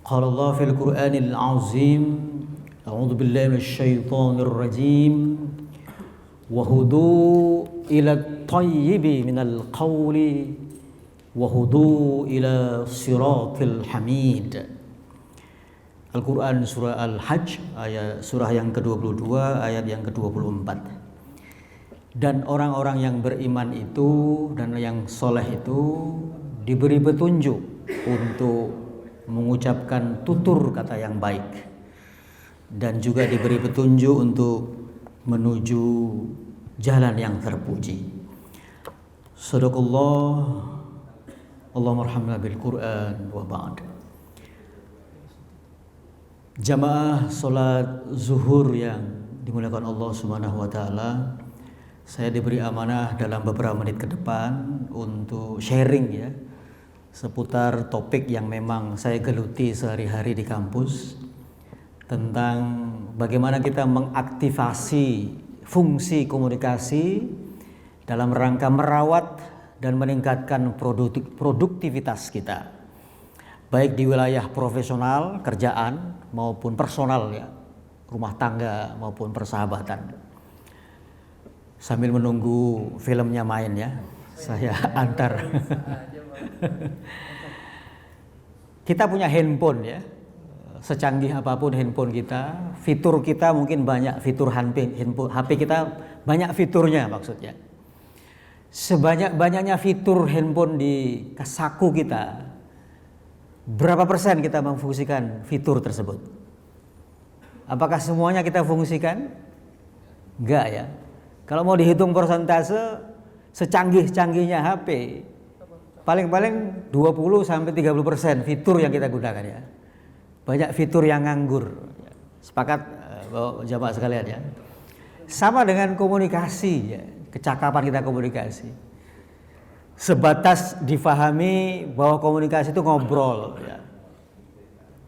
Qala Allah fil Qur'anil azim, a'udzu billahi minasyaitonir rajim, wa hudu ila at-tayyibi minal qawli wa hudu ila siratil hamid. Al-Quran surah Al-Hajj surah yang ke-22 ayat yang ke-24. Dan orang-orang yang beriman itu dan yang soleh itu diberi petunjuk untuk mengucapkan tutur kata yang baik, dan juga diberi petunjuk untuk menuju jalan yang terpuji. Sadaqallah, Allahumma arhamna bil Quran wa ba'd. Jamaah salat zuhur yang dimuliakan Allah Subhanahu wa taala, saya diberi amanah dalam beberapa menit ke depan untuk sharing ya seputar topik yang memang saya geluti sehari-hari di kampus, tentang bagaimana kita mengaktifasi fungsi komunikasi dalam rangka merawat dan meningkatkan produktivitas kita, baik di wilayah profesional, kerjaan maupun personal ya, rumah tangga maupun persahabatan. Sambil menunggu filmnya main ya, saya antar. Kita punya handphone ya, secanggih apapun handphone kita, fitur kita mungkin banyak, fitur HP kita banyak fiturnya maksudnya. Sebanyak-banyaknya fitur handphone di saku kita, berapa persen kita memfungsikan fitur tersebut? Apakah semuanya kita fungsikan? Enggak ya. Kalau mau dihitung persentase, secanggih-canggihnya HP, paling-paling 20-30% fitur yang kita gunakan ya. Banyak fitur yang nganggur. Sepakat jamaah sekalian ya. Sama dengan komunikasi ya, kecakapan kita komunikasi. Sebatas difahami bahwa komunikasi itu ngobrol ya,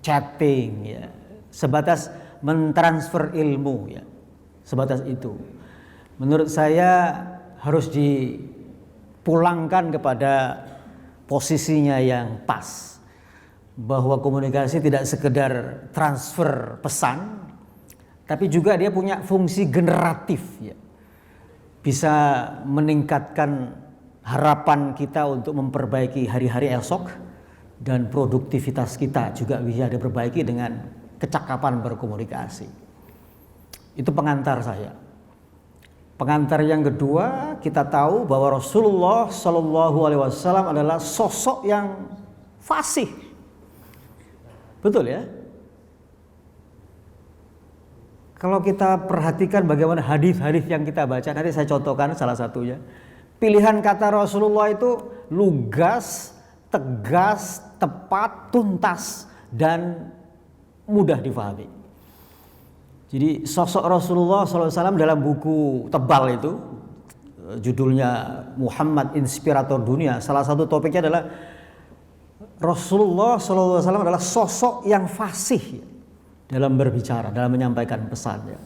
chatting ya, sebatas mentransfer ilmu ya, sebatas itu. Menurut saya harus dipulangkan kepada posisinya yang pas, bahwa komunikasi tidak sekedar transfer pesan, tapi juga dia punya fungsi generatif ya, bisa meningkatkan harapan kita untuk memperbaiki hari-hari esok, dan produktivitas kita juga bisa diperbaiki dengan kecakapan berkomunikasi. Itu pengantar saya. Pengantar yang kedua, kita tahu bahwa Rasulullah Shallallahu Alaihi Wasallam adalah sosok yang fasih, betul ya? Kalau kita perhatikan bagaimana hadis-hadis yang kita baca, nanti saya contohkan salah satunya. Pilihan kata Rasulullah itu lugas, tegas, tepat, tuntas, dan mudah difahami. Jadi sosok Rasulullah SAW dalam buku tebal itu, judulnya Muhammad Inspirator Dunia, salah satu topiknya adalah Rasulullah SAW adalah sosok yang fasih dalam berbicara, dalam menyampaikan pesannya.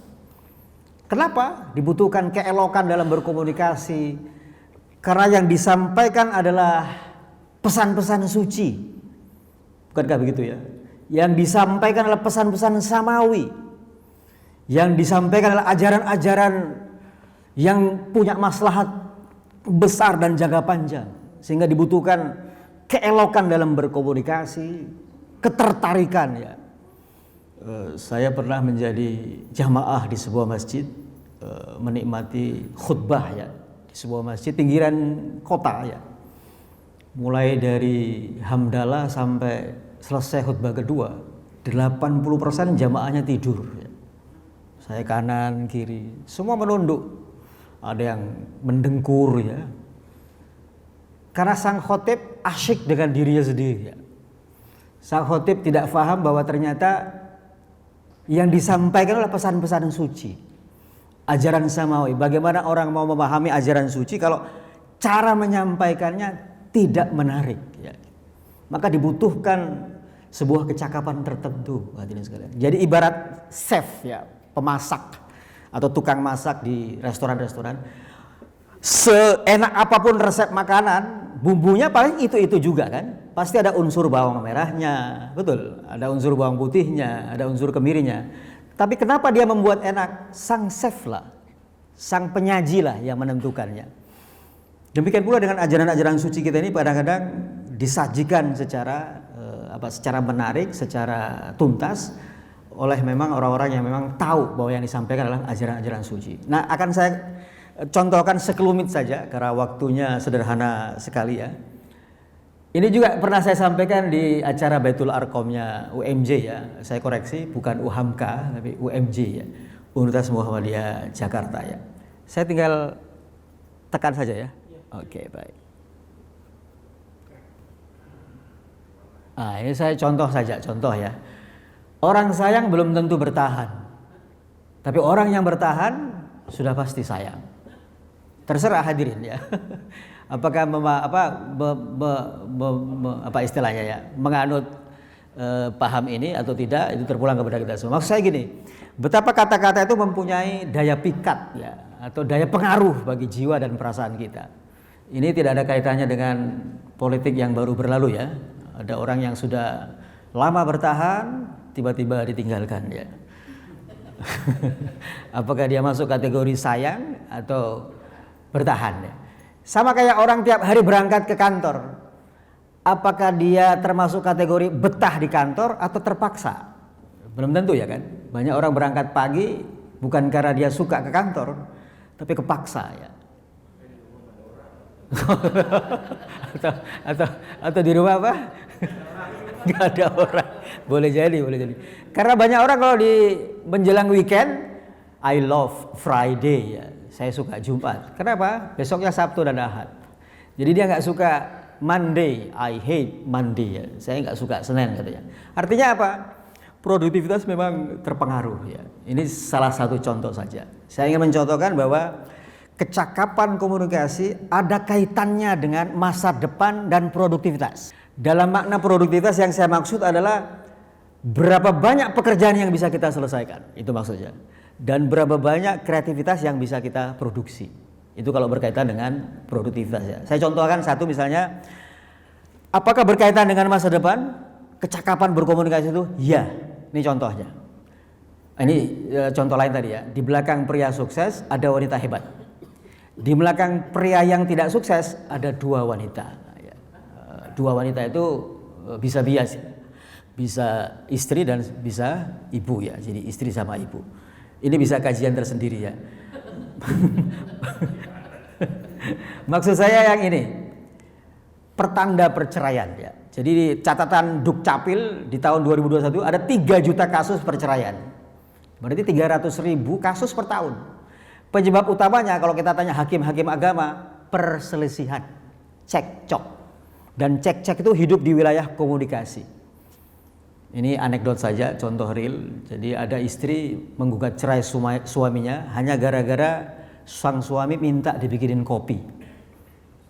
Kenapa? Dibutuhkan keelokan dalam berkomunikasi, karena yang disampaikan adalah pesan-pesan suci. Bukankah begitu ya? Yang disampaikan adalah pesan-pesan samawi. Yang disampaikan adalah ajaran-ajaran yang punya maslahat besar dan jangka panjang, sehingga dibutuhkan keelokan dalam berkomunikasi, ketertarikan ya. Saya pernah menjadi jamaah di sebuah masjid, menikmati khutbah ya di sebuah masjid pinggiran kota ya. Mulai dari hamdalah sampai selesai khutbah kedua, 80% jamaahnya tidur ya. Saya kanan kiri semua menunduk, ada yang mendengkur ya, karena sang khotib asyik dengan dirinya sendiri ya. Sang khotib tidak paham bahwa ternyata yang disampaikan adalah pesan-pesan suci, ajaran samawi. Bagaimana orang mau memahami ajaran suci kalau cara menyampaikannya tidak menarik ya. Maka dibutuhkan sebuah kecakapan tertentu, hadirin sekalian. Jadi ibarat chef ya, pemasak atau tukang masak di restoran-restoran, seenak apapun resep makanan, bumbunya paling itu juga kan. Pasti ada unsur bawang merahnya, betul. Ada unsur bawang putihnya, ada unsur kemirinya. Tapi kenapa dia membuat enak? Sang chef lah, sang penyaji lah yang menentukannya. Demikian pula dengan ajaran-ajaran suci kita ini kadang-kadang disajikan secara secara menarik, secara tuntas oleh memang orang-orang yang memang tahu bahwa yang disampaikan adalah ajaran-ajaran suci. Nah, akan saya contohkan sekelumit saja karena waktunya sederhana sekali ya. Ini juga pernah saya sampaikan di acara Baitul Arqamnya UMJ ya. Saya koreksi, bukan UHAMKA tapi UMJ ya. Universitas Muhammadiyah Jakarta ya. Saya tinggal tekan saja ya. Oke, baik. Nah, ini saya contoh ya. Orang sayang belum tentu bertahan. Tapi orang yang bertahan sudah pasti sayang. Terserah hadirin ya. Apakah istilahnya ya, menganut paham ini atau tidak, itu terpulang kepada kita semua. Maksud saya gini, betapa kata-kata itu mempunyai daya pikat ya, atau daya pengaruh bagi jiwa dan perasaan kita. Ini tidak ada kaitannya dengan politik yang baru berlalu ya. Ada orang yang sudah lama bertahan, tiba-tiba ditinggalkan ya. Apakah dia masuk kategori sayang atau bertahan ya. Sama kayak orang tiap hari berangkat ke kantor. Apakah dia termasuk kategori betah di kantor atau terpaksa? Belum tentu ya kan. Banyak orang berangkat pagi bukan karena dia suka ke kantor, tapi kepaksa ya. atau di rumah apa? Gak ada orang. Boleh jadi. Karena banyak orang kalau di menjelang weekend, I love Friday ya. Saya suka Jumat. Kenapa? Besoknya Sabtu dan Ahad. Jadi dia nggak suka Monday. I hate Monday ya. Saya nggak suka Senin katanya. Artinya apa? Produktivitas memang terpengaruh ya. Ini salah satu contoh saja. Saya ingin mencontohkan bahwa kecakapan komunikasi ada kaitannya dengan masa depan dan produktivitas. Dalam makna produktivitas yang saya maksud adalah berapa banyak pekerjaan yang bisa kita selesaikan. Itu maksudnya. Dan berapa banyak kreativitas yang bisa kita produksi. Itu kalau berkaitan dengan produktivitas ya. Saya contohkan satu misalnya, apakah berkaitan dengan masa depan? Kecakapan berkomunikasi itu? Ya, ini contohnya. Ini contoh lain tadi ya. Di belakang pria sukses ada wanita hebat. Di belakang pria yang tidak sukses ada dua wanita. Dua wanita itu bisa bias, bisa istri dan bisa ibu ya. Jadi istri sama ibu. Ini bisa kajian tersendiri ya. Maksud saya yang ini, pertanda perceraian ya. Jadi di catatan Dukcapil di tahun 2021 ada 3 juta kasus perceraian. Berarti 300.000 kasus per tahun. Penyebab utamanya kalau kita tanya hakim-hakim agama, perselisihan, cekcok. Dan cekcok itu hidup di wilayah komunikasi. Ini anekdot saja, contoh real. Jadi ada istri menggugat cerai suaminya hanya gara-gara sang suami minta dibikinin kopi.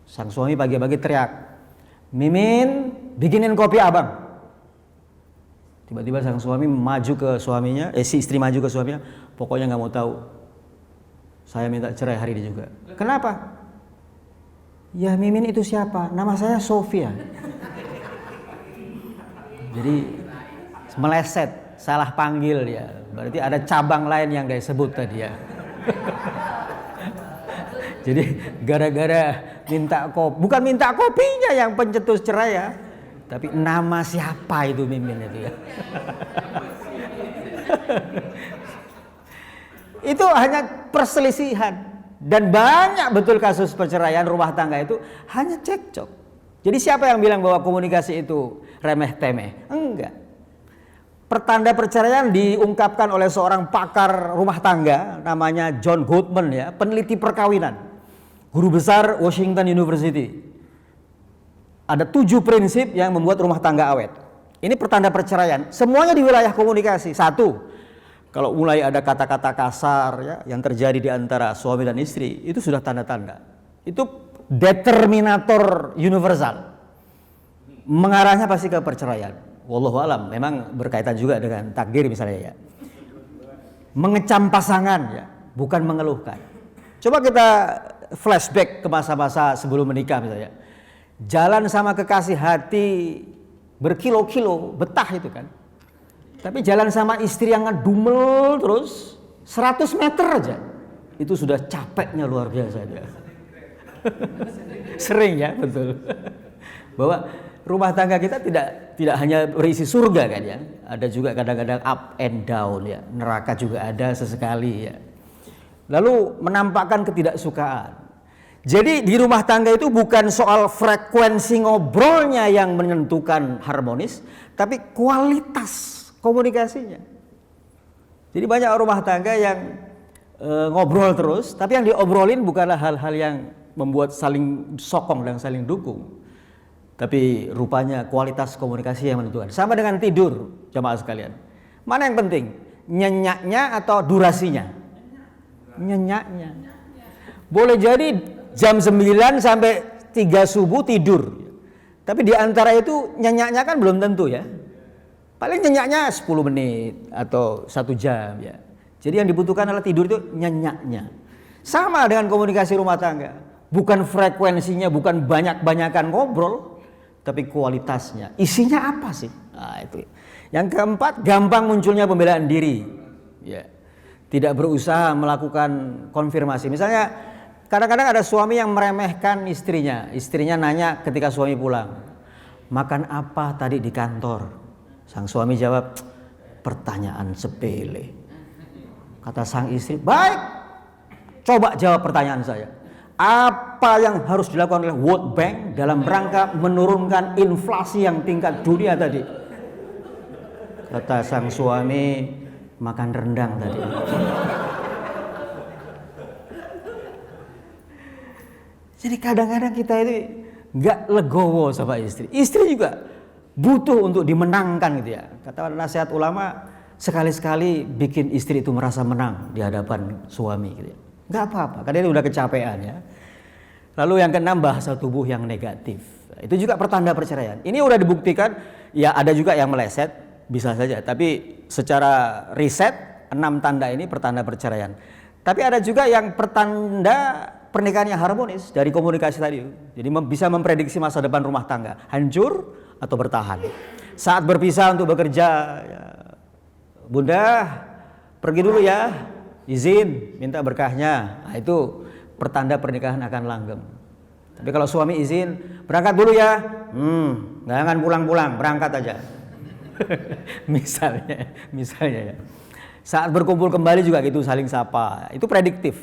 Sang suami pagi-pagi teriak, "Mimin, bikinin kopi abang." Tiba-tiba sang suami maju ke suaminya, si istri maju ke suaminya, "Pokoknya nggak mau tahu. Saya minta cerai hari ini juga." "Kenapa?" "Ya Mimin itu siapa? Nama saya Sofia." Jadi meleset, salah panggil dia. Berarti ada cabang lain yang dia sebut tadi ya. Jadi gara-gara minta kopi, bukan minta kopinya yang pencetus cerai ya, tapi nama siapa itu Mimin itu ya. Itu hanya perselisihan. Dan banyak betul kasus perceraian rumah tangga itu hanya cekcok. Jadi siapa yang bilang bahwa komunikasi itu remeh-temeh? Enggak. Pertanda perceraian diungkapkan oleh seorang pakar rumah tangga namanya John Gottman ya, peneliti perkawinan, guru besar Washington University. Ada 7 prinsip yang membuat rumah tangga awet. Ini pertanda perceraian, semuanya di wilayah komunikasi. 1, kalau mulai ada kata-kata kasar ya yang terjadi di antara suami dan istri, itu sudah tanda-tanda. Itu determinator universal. Mengarahnya pasti ke perceraian. Wallahu alam, memang berkaitan juga dengan takdir misalnya ya. Mengecam pasangan ya, bukan mengeluhkan. Coba kita flashback ke masa-masa sebelum menikah misalnya. Jalan sama kekasih hati berkilo-kilo, betah itu kan. Tapi jalan sama istri yang ngedumel terus 100 meter aja, itu sudah capeknya luar biasa dia. Sering ya, betul. Bahwa rumah tangga kita tidak hanya berisi surga kan ya, ada juga kadang-kadang up and down ya, neraka juga ada sesekali ya. Lalu menampakkan ketidaksukaan. Jadi di rumah tangga itu bukan soal frekuensi ngobrolnya yang menentukan harmonis, tapi kualitas komunikasinya. Jadi banyak rumah tangga yang ngobrol terus, tapi yang diobrolin bukanlah hal-hal yang membuat saling sokong dan saling dukung, tapi rupanya kualitas komunikasi yang menentukan. Sama dengan tidur, jamaah sekalian. Mana yang penting? Nyenyaknya atau durasinya? Nyenyaknya. Boleh jadi jam 9 sampai 3 subuh tidur, tapi di antara itu nyenyaknya kan belum tentu ya. Paling nyenyaknya 10 menit atau 1 jam ya. Jadi yang dibutuhkan adalah tidur itu nyenyaknya. Sama dengan komunikasi rumah tangga. Bukan frekuensinya, bukan banyak-banyakan ngobrol, tapi kualitasnya. Isinya apa sih? Nah, itu. Yang keempat, gampang munculnya pembelaan diri. Ya. Tidak berusaha melakukan konfirmasi. Misalnya kadang-kadang ada suami yang meremehkan istrinya. Istrinya nanya ketika suami pulang, makan apa tadi di kantor? Sang suami jawab, pertanyaan sepele. Kata sang istri, baik, coba jawab pertanyaan saya. Apa yang harus dilakukan oleh World Bank dalam rangka menurunkan inflasi yang tingkat dunia tadi? Kata sang suami, makan rendang tadi. Jadi kadang-kadang kita ini nggak legowo sama istri. Istri juga butuh untuk dimenangkan gitu ya. Kata nasihat ulama, sekali-sekali bikin istri itu merasa menang di hadapan suami gitu ya. Nggak apa-apa, karena dia udah kecapean ya. Lalu yang keenam, bahasa tubuh yang negatif. Itu juga pertanda perceraian. Ini udah dibuktikan, ya ada juga yang meleset, bisa saja. Tapi secara riset, 6 tanda ini pertanda perceraian. Tapi ada juga yang pertanda pernikahan yang harmonis dari komunikasi tadi. Jadi bisa memprediksi masa depan rumah tangga, hancur atau bertahan. Saat berpisah untuk bekerja, ya, Bunda pergi dulu ya, izin, minta berkahnya. Nah, itu pertanda pernikahan akan langgeng. Tapi kalau suami izin, berangkat dulu ya, jangan pulang-pulang, berangkat aja. misalnya ya. Saat berkumpul kembali juga gitu, saling sapa. Itu prediktif,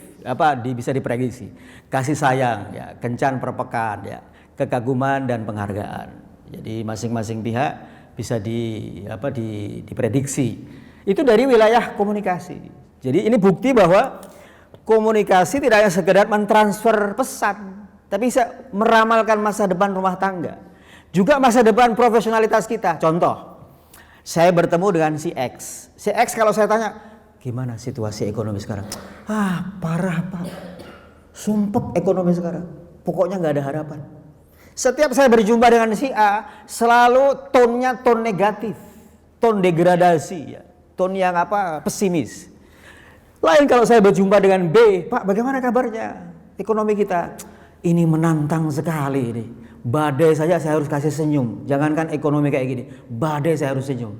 bisa diprediksi. Kasih sayang, ya, kencan perpekan, ya, kekaguman dan penghargaan. Jadi masing-masing pihak bisa diprediksi. Itu dari wilayah komunikasi. Jadi ini bukti bahwa komunikasi tidak hanya sekedar mentransfer pesan, tapi bisa meramalkan masa depan rumah tangga. Juga masa depan profesionalitas kita. Contoh, saya bertemu dengan si X. Si X kalau saya tanya, gimana situasi ekonomi sekarang? Parah Pak. Sumpep ekonomi sekarang. Pokoknya nggak ada harapan. Setiap saya berjumpa dengan si A, selalu tonnya ton negatif, ton degradasi, ya. Ton yang pesimis. Lain kalau saya berjumpa dengan B, Pak bagaimana kabarnya? Ekonomi kita ini menantang sekali ini. Badai saja saya harus kasih senyum. Jangankan ekonomi kayak gini, badai saya harus senyum.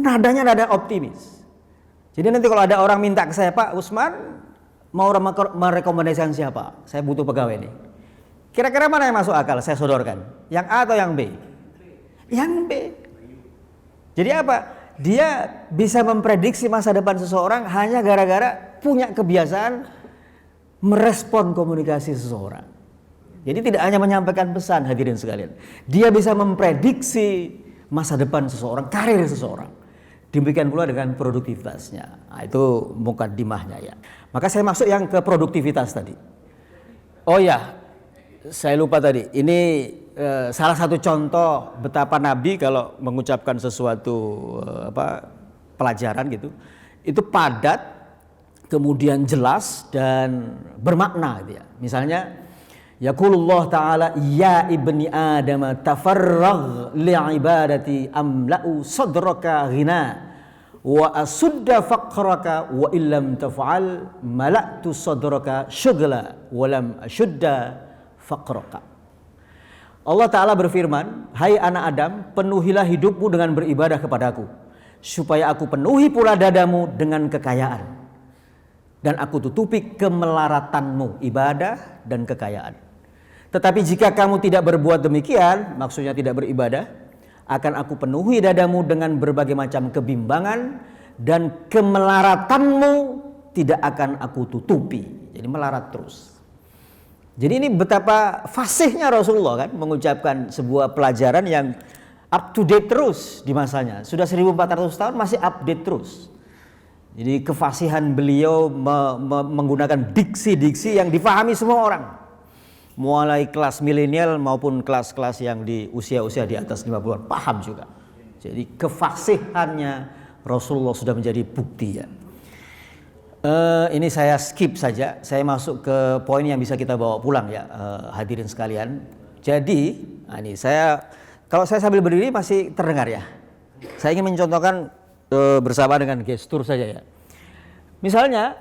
Nadanya nada optimis. Jadi nanti kalau ada orang minta ke saya, Pak Usman mau merekomendasikan siapa? Saya butuh pegawai nih. Kira-kira mana yang masuk akal? Saya sodorkan. Yang A atau yang B? Yang B. Jadi apa? Dia bisa memprediksi masa depan seseorang hanya gara-gara punya kebiasaan merespon komunikasi seseorang. Jadi tidak hanya menyampaikan pesan, hadirin sekalian. Dia bisa memprediksi masa depan seseorang, karir seseorang. Demikian pula dengan produktivitasnya. Nah, itu mukaddimahnya ya. Maka saya masuk yang ke produktivitas tadi. Oh ya, saya lupa tadi. Ini salah satu contoh betapa Nabi kalau mengucapkan sesuatu pelajaran gitu, itu padat, kemudian jelas dan bermakna gitu ya. Misalnya yaqulullah ta'ala ya ibni adam tafarragh li'ibadati amla'u sadraka ghina wa asudda faqraka wa illam taf'al mala'tu sadraka syughla wa lam ashudda faqraka. Allah Ta'ala berfirman, hai anak Adam, penuhilah hidupmu dengan beribadah kepadaku, supaya aku penuhi pula dadamu dengan kekayaan. Dan aku tutupi kemelaratanmu, ibadah dan kekayaan. Tetapi jika kamu tidak berbuat demikian, maksudnya tidak beribadah, akan aku penuhi dadamu dengan berbagai macam kebimbangan, dan kemelaratanmu tidak akan aku tutupi. Jadi melarat terus. Jadi ini betapa fasihnya Rasulullah kan mengucapkan sebuah pelajaran yang up to date terus di masanya. Sudah 1400 tahun masih update terus. Jadi kefasihan beliau menggunakan diksi-diksi yang difahami semua orang. Mulai kelas milenial maupun kelas-kelas yang di usia-usia di atas 50-an paham juga. Jadi kefasihannya Rasulullah sudah menjadi bukti ya. Ini saya skip saja, saya masuk ke poin yang bisa kita bawa pulang ya, hadirin sekalian. Jadi, ini kalau saya sambil berdiri masih terdengar ya. Saya ingin mencontohkan bersama dengan gestur saja ya. Misalnya,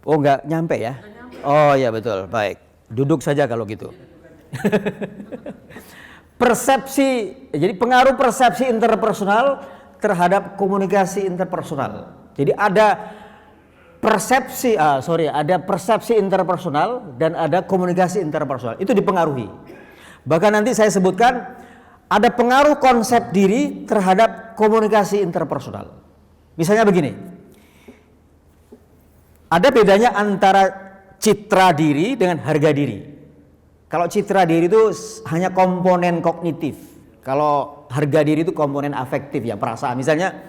oh enggak nyampe ya? Oh ya betul, baik. Duduk saja kalau gitu. Persepsi, jadi pengaruh persepsi interpersonal terhadap komunikasi interpersonal. Jadi ada persepsi interpersonal dan ada komunikasi interpersonal. Itu dipengaruhi. Bahkan nanti saya sebutkan ada pengaruh konsep diri terhadap komunikasi interpersonal. Misalnya begini. Ada bedanya antara citra diri dengan harga diri. Kalau citra diri itu hanya komponen kognitif. Kalau harga diri itu komponen afektif ya, perasaan. Misalnya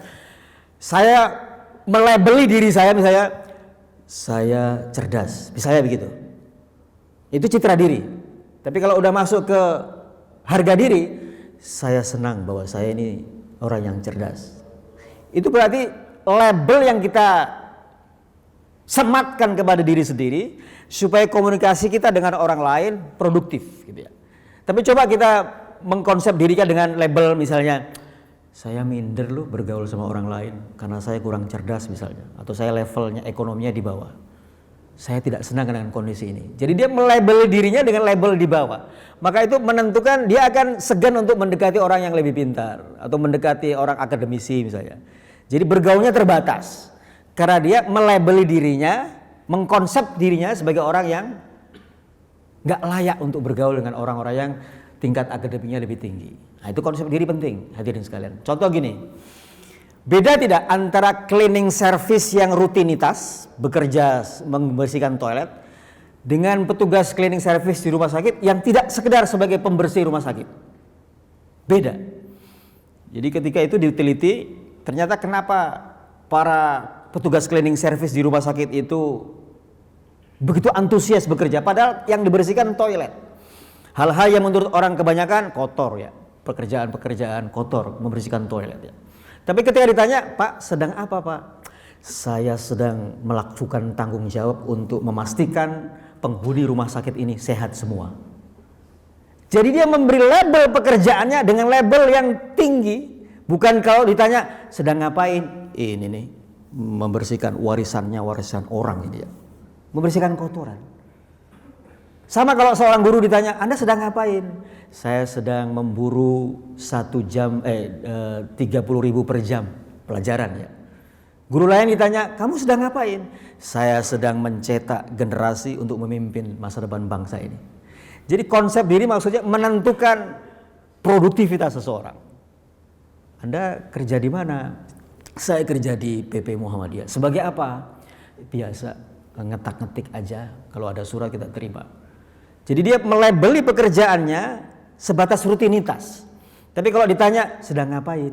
saya melabeli diri saya, misalnya saya cerdas, misalnya begitu. Itu citra diri. Tapi kalau udah masuk ke harga diri, saya senang bahwa saya ini orang yang cerdas. Itu berarti label yang kita sematkan kepada diri sendiri supaya komunikasi kita dengan orang lain produktif gitu ya. Tapi coba kita mengkonsep dirinya dengan label misalnya saya minder loh bergaul sama orang lain karena saya kurang cerdas misalnya, atau saya levelnya ekonominya di bawah. Saya tidak senang dengan kondisi ini. Jadi dia melabel dirinya dengan label di bawah. Maka itu menentukan dia akan segan untuk mendekati orang yang lebih pintar atau mendekati orang akademisi misalnya. Jadi bergaulnya terbatas. Karena dia melabeli dirinya, mengkonsep dirinya sebagai orang yang gak layak untuk bergaul dengan orang-orang yang tingkat akademiknya lebih tinggi. Nah, itu konsep diri penting, hadirin sekalian. Contoh gini, beda tidak antara cleaning service yang rutinitas, bekerja membersihkan toilet, dengan petugas cleaning service di rumah sakit yang tidak sekedar sebagai pembersih rumah sakit. Beda. Jadi ketika itu diteliti, ternyata kenapa para petugas cleaning service di rumah sakit itu begitu antusias bekerja, padahal yang dibersihkan toilet. Hal-hal yang menurut orang kebanyakan kotor ya, pekerjaan-pekerjaan kotor, membersihkan toilet ya. Tapi ketika ditanya, Pak sedang apa Pak? Saya sedang melakukan tanggung jawab untuk memastikan penghuni rumah sakit ini sehat semua. Jadi dia memberi label pekerjaannya dengan label yang tinggi. Bukan kalau ditanya sedang ngapain? Ini nih membersihkan warisan orang ini ya. Membersihkan kotoran. Sama kalau seorang guru ditanya, Anda sedang ngapain? Saya sedang memburu 1 jam 30.000 per jam pelajaran ya. Guru lain ditanya, kamu sedang ngapain? Saya sedang mencetak generasi untuk memimpin masa depan bangsa ini. Jadi konsep diri maksudnya menentukan produktivitas seseorang. Anda kerja di mana? Saya kerja di PP Muhammadiyah. Sebagai apa? Biasa ngetak-ngetik aja. Kalau ada surat kita terima. Jadi dia melabeli pekerjaannya sebatas rutinitas. Tapi kalau ditanya sedang ngapain?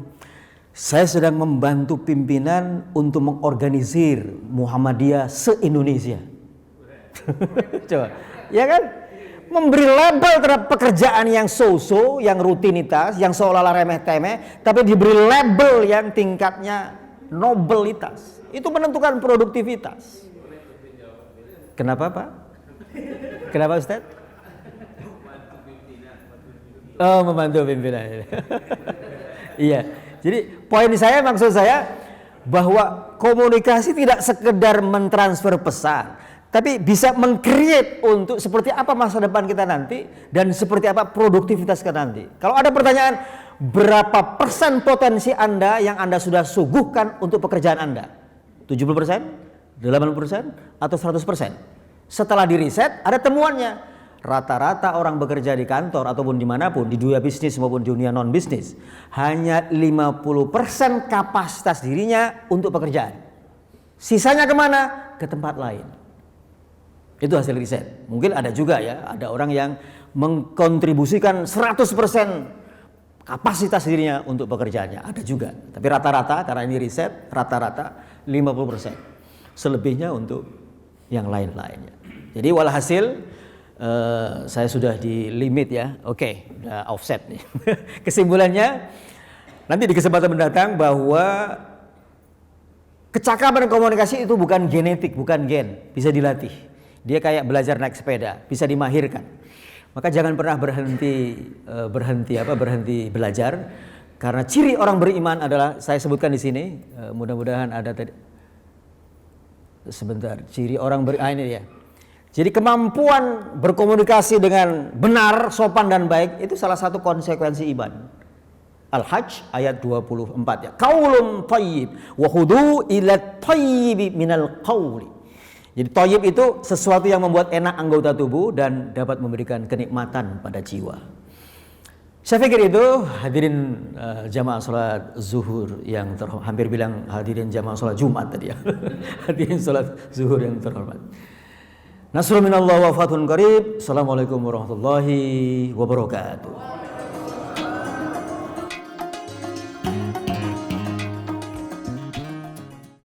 Saya sedang membantu pimpinan untuk mengorganisir Muhammadiyah se-Indonesia. Coba, ya kan? Memberi label terhadap pekerjaan yang so-so, yang rutinitas, yang seolah-olah remeh-temeh, tapi diberi label yang tingkatnya nobelitas. Itu menentukan produktivitas. Kenapa Pak? Kenapa Ustaz? Oh, membantu pimpinan. Iya. Jadi maksud saya bahwa komunikasi tidak sekedar mentransfer pesan, tapi bisa meng-create untuk seperti apa masa depan kita nanti dan seperti apa produktivitas kita nanti. Kalau ada pertanyaan, berapa persen potensi Anda yang Anda sudah suguhkan untuk pekerjaan Anda? 70%, 80%, atau 100%? Setelah diriset, ada temuannya. Rata-rata orang bekerja di kantor ataupun dimanapun, di dunia bisnis maupun dunia non-bisnis, hanya 50% kapasitas dirinya untuk pekerjaan. Sisanya kemana? Ke tempat lain. Itu hasil riset. Mungkin ada juga ya, ada orang yang mengkontribusikan 100% kapasitas dirinya untuk pekerjaannya. Ada juga. Tapi rata-rata, karena ini riset, rata-rata 50%. Selebihnya untuk yang lain-lainnya. Jadi walhasil, saya sudah di limit ya. Oke, udah offset nih. Kesimpulannya, nanti di kesempatan mendatang bahwa kecakapan komunikasi itu bukan genetik, bukan gen. Bisa dilatih. Dia kayak belajar naik sepeda, bisa dimahirkan. Maka jangan pernah berhenti belajar, karena ciri orang beriman adalah, saya sebutkan di sini, mudah-mudahan ada tadi. Sebentar, ciri orang beriman ini ya. Jadi kemampuan berkomunikasi dengan benar, sopan dan baik itu salah satu konsekuensi iman. Al-Hajj ayat 24 ya. Qaulun thayyib wa hudu ila thayyibi minal qauli. Jadi thayyib itu sesuatu yang membuat enak anggota tubuh dan dapat memberikan kenikmatan pada jiwa. Saya pikir itu hadirin jamaah salat zuhur yang terhormat. Hampir bilang hadirin jamaah salat Jumat tadi ya. Hadirin salat zuhur yang terhormat. Nasrun minallah wa fathun qarib. Assalamualaikum warahmatullahi wabarakatuh.